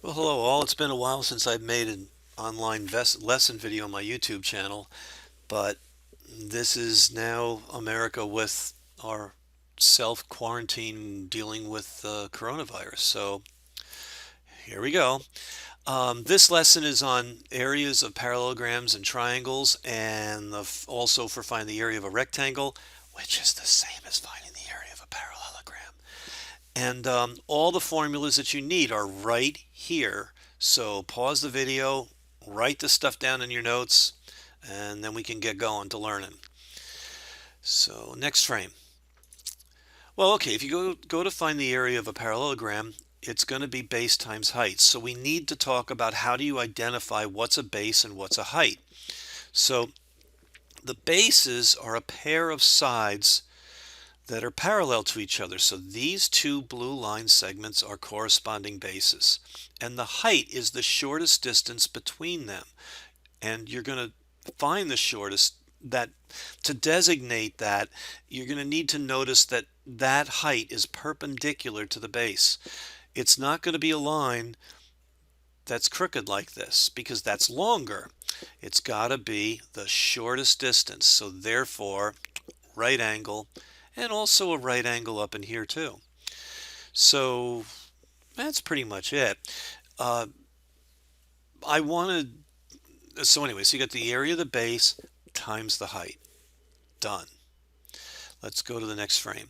Well, hello all. It's been a while since I've made an online lesson video on my YouTube channel, but this is now America with our self-quarantine dealing with coronavirus. So here we go. This lesson is on areas of parallelograms and triangles, and also for finding the area of a rectangle, which is the same as finding the area of a parallelogram. And all the formulas that you need are right here. So pause the video, write the stuff down in your notes, and then we can get going to learning. So next frame. Well, okay, if you go to find the area of a parallelogram, it's going to be base times height. So we need to talk about how do you identify what's a base and what's a height. So the bases are a pair of sides that are parallel to each other. So these two blue line segments are corresponding bases. And the height is the shortest distance between them. And you're going to find the shortest. That to designate that, you're going to need to notice that that height is perpendicular to the base. It's not going to be a line that's crooked like this because that's longer. It's got to be the shortest distance. So therefore, right angle, and also a right angle up in here too. So that's pretty much it. Uh, I wanted, so anyway, so you got the area of the base times the height. Done. Let's go to the next frame.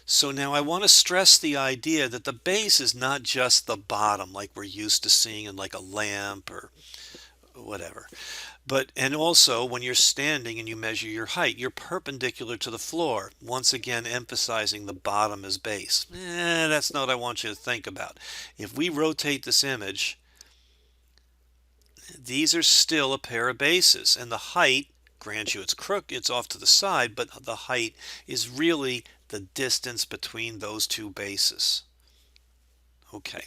So now I want to stress the idea that the base is not just the bottom like we're used to seeing in like a lamp or whatever. And also when you're standing and you measure your height, you're perpendicular to the floor. Once again, emphasizing the bottom as base. That's not what I want you to think about. If we rotate this image, these are still a pair of bases, and the height, grant you it's off to the side, but the height is really the distance between those two bases. Okay.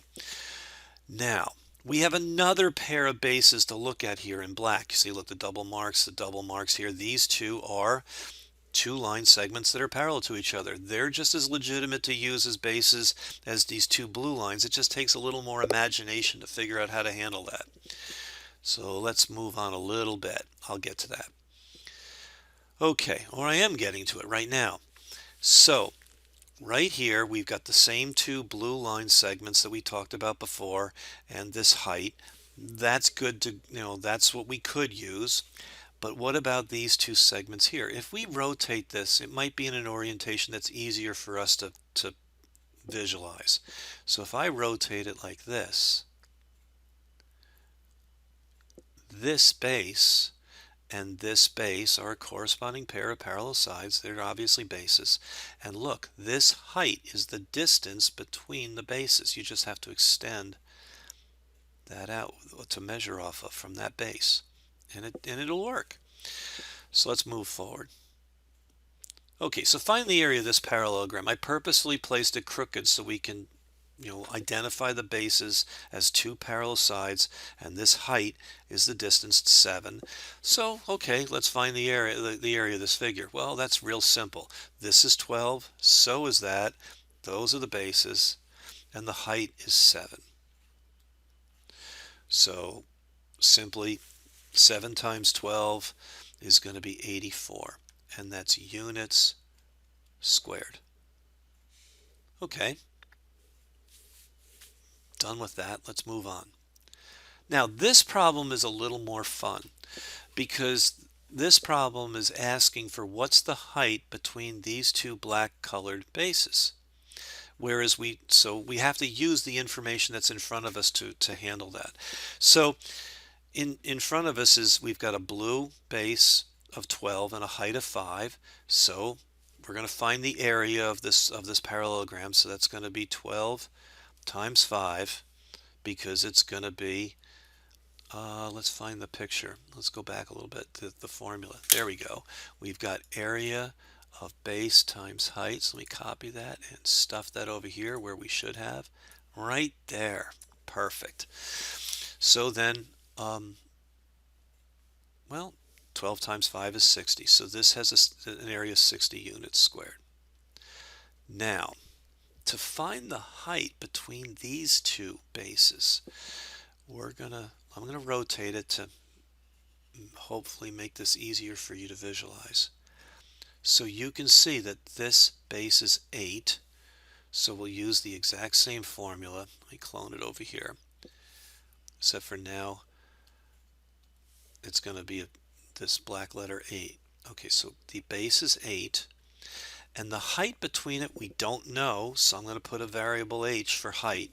Now, we have another pair of bases to look at here in black. You see, look, the double marks here. These two are two line segments that are parallel to each other. They're just as legitimate to use as bases as these two blue lines. It just takes a little more imagination to figure out how to handle that. So let's move on a little bit. I'll get to that. Okay, or I am getting to it right now. So right here, we've got the same two blue line segments that we talked about before, and this height. That's good to, that's what we could use. But what about these two segments here? If we rotate this, it might be in an orientation that's easier for us to visualize. So if I rotate it like this base and this base are a corresponding pair of parallel sides. They're obviously bases. And look, this height is the distance between the bases. You just have to extend that out to measure off of from that base. And it'll work. So let's move forward. Okay, so find the area of this parallelogram. I purposely placed it crooked so we can identify the bases as two parallel sides, and this height is the distance 7. So, okay, let's find the area of this figure. Well, that's real simple. This is 12, so is that. Those are the bases, and the height is 7. So, simply 7 times 12 is going to be 84, and that's units squared. Okay. Done with that. Let's move on. Now, this problem is a little more fun because this problem is asking for what's the height between these two black colored bases. Whereas we have to use the information that's in front of us to handle that. So in front of us we've got a blue base of 12 and a height of 5. So we're going to find the area of this parallelogram. So that's going to be 12 times 5 because it's going to be, let's find the picture. Let's go back a little bit to the formula. There we go. We've got area of base times height. So let me copy that and stuff that over here where we should have. Right there. Perfect. So then, well, 12 times 5 is 60. So this has an area of 60 units squared. Now, to find the height between these two bases, I'm gonna rotate it to hopefully make this easier for you to visualize. So you can see that this base is 8. So we'll use the exact same formula. Let me clone it over here. Except for now, it's going to be this black letter 8. Okay, so the base is 8. And the height between it, we don't know. So I'm going to put a variable h for height.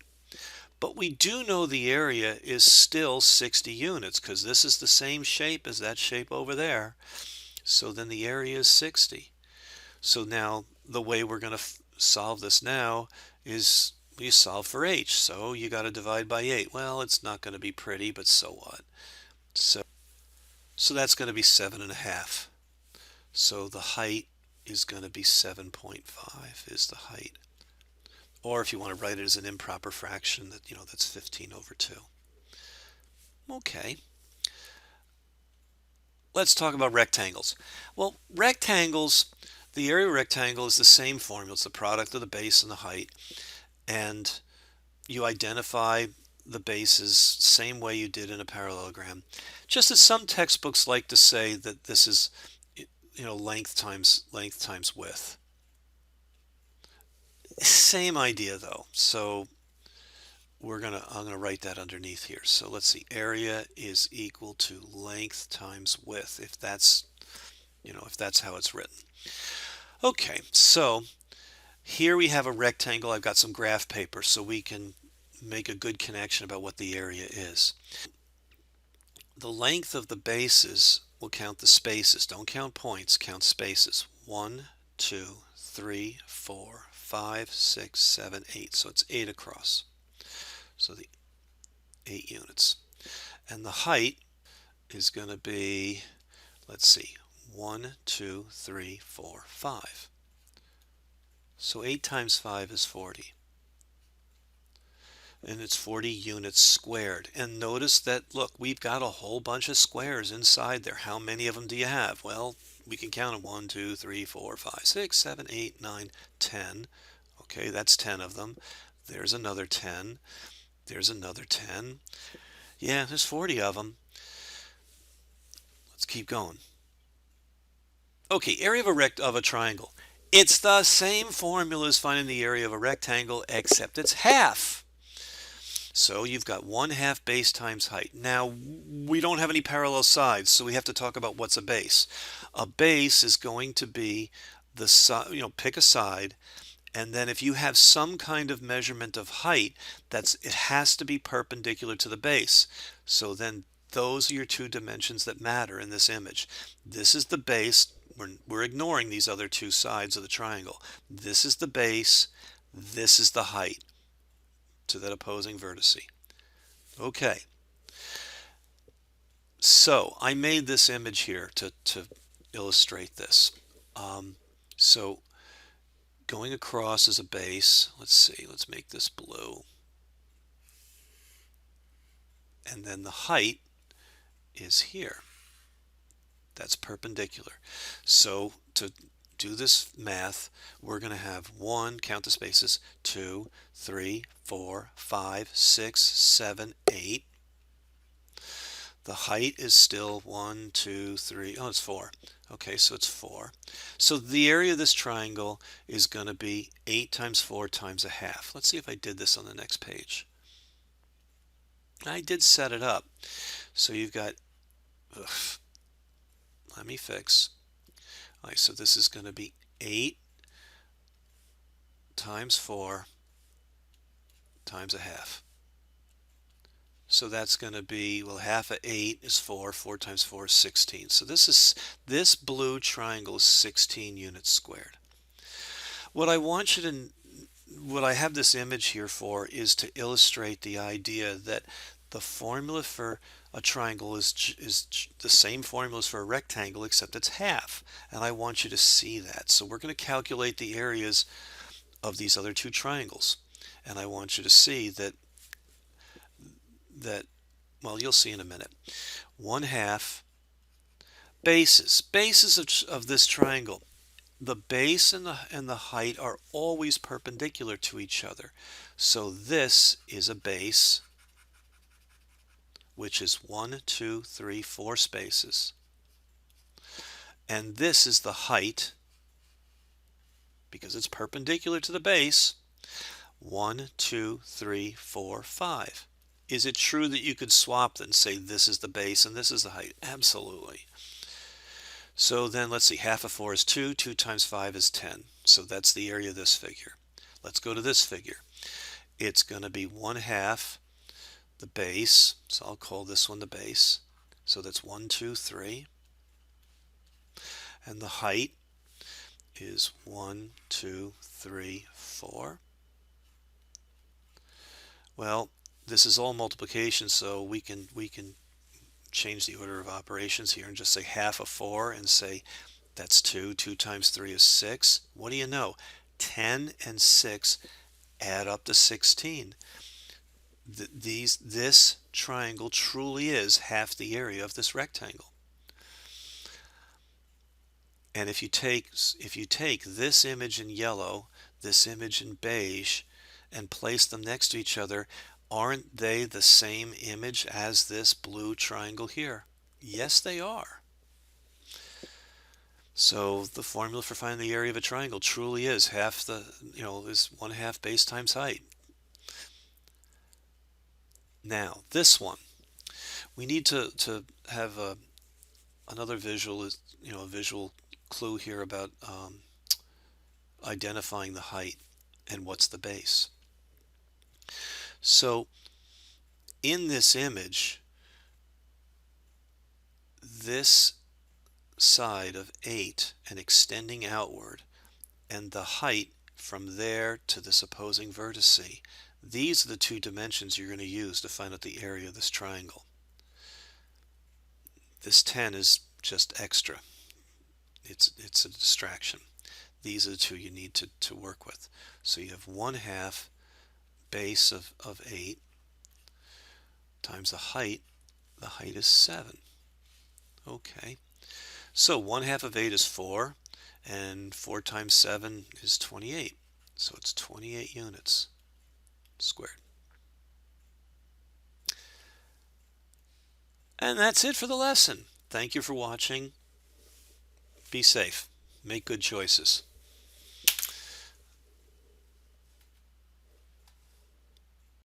But we do know the area is still 60 units because this is the same shape as that shape over there. So then the area is 60. So now the way we're going to solve this now is we solve for h. So you got to divide by 8. Well, it's not going to be pretty, but so what? So that's going to be 7.5. So the height is going to be 7.5 is the height. Or if you want to write it as an improper fraction, that's 15/2. Okay. Let's talk about rectangles. Well, rectangles, the area of a rectangle is the same formula. It's the product of the base and the height. And you identify the bases same way you did in a parallelogram. Just as some textbooks like to say that this is length times width. Same idea though. So I'm gonna write that underneath here. So let's see, area is equal to length times width, if that's how it's written. Okay, so here we have a rectangle. I've got some graph paper so we can make a good connection about what the area is. The length of the bases will count the spaces. Don't count points, count spaces. 1, 2, 3, 4, 5, 6, 7, 8. So it's 8 across. So the 8 units. And the height is going to be, let's see, 1, 2, 3, 4, 5. So 8 times 5 is 40. And it's 40 units squared. And notice that, look, we've got a whole bunch of squares inside there. How many of them do you have? Well, we can count them. 1, 2, 3, 4, 5, 6, 7, 8, 9, 10. Okay, that's 10 of them. There's another 10. There's another 10. Yeah, there's 40 of them. Let's keep going. Okay, area of a triangle. It's the same formula as finding the area of a rectangle, except it's half. So you've got 1/2 base times height. Now, we don't have any parallel sides, so we have to talk about what's a base. A base is going to be the side, pick a side, and then if you have some kind of measurement of height, it has to be perpendicular to the base. So then those are your two dimensions that matter in this image. This is the base. We're ignoring these other two sides of the triangle. This is the base. This is the height to that opposing vertice. Okay. So I made this image here to illustrate this. So going across is a base. Let's see. Let's make this blue. And then the height is here. That's perpendicular. So to do this math, we're going to have 1, count the spaces, 2, 3, 4, 5, 6, 7, 8. The height is still 1, 2, 3, oh, it's 4. Okay, so it's 4. So the area of this triangle is going to be 8 times 4 times 1/2. Let's see if I did this on the next page. I did set it up. So you've got, let me fix. All right, so this is going to be 8 times 4 times 1/2. So that's going to be, well, 1/2 of 8 is 4. 4 times 4 is 16. So this blue triangle is 16 units squared. What I have this image here for is to illustrate the idea that the formula for a triangle is the same formula as for a rectangle, except it's half. And I want you to see that. So we're going to calculate the areas of these other two triangles. And I want you to see that, well, you'll see in a minute. 1/2 bases of this triangle. The base and the height are always perpendicular to each other. So this is a base. which is 1, 2, 3, 4 spaces. And this is the height, because it's perpendicular to the base. 1, 2, 3, 4, 5. Is it true that you could swap and say this is the base and this is the height? Absolutely. So then let's see, half of 4 is 2, 2 times 5 is 10. So that's the area of this figure. Let's go to this figure. It's going to be 1/2 the base, so I'll call this one the base. So that's 1, 2, 3. And the height is 1, 2, 3, 4. Well, this is all multiplication, so we can change the order of operations here and just say half of 4 and say that's 2. 2 times 3 is 6. What do you know? 10 and 6 add up to 16. This triangle truly is half the area of this rectangle. And if you take this image in yellow, this image in beige, and place them next to each other, aren't they the same image as this blue triangle here? Yes, they are. So the formula for finding the area of a triangle truly is half the, is 1/2 base times height. Now, this one, we need to have another visual, a visual clue here about identifying the height and what's the base. So in this image, this side of 8 and extending outward, and the height from there to this opposing vertice, these are the two dimensions you're going to use to find out the area of this triangle. This 10 is just extra. It's a distraction. These are the two you need to work with. So you have 1/2 base of 8 times the height. The height is 7. Okay. So 1/2 of 8 is 4, and 4 times 7 is 28. So it's 28 units squared. And that's it for the lesson. Thank you for watching. Be safe. Make good choices.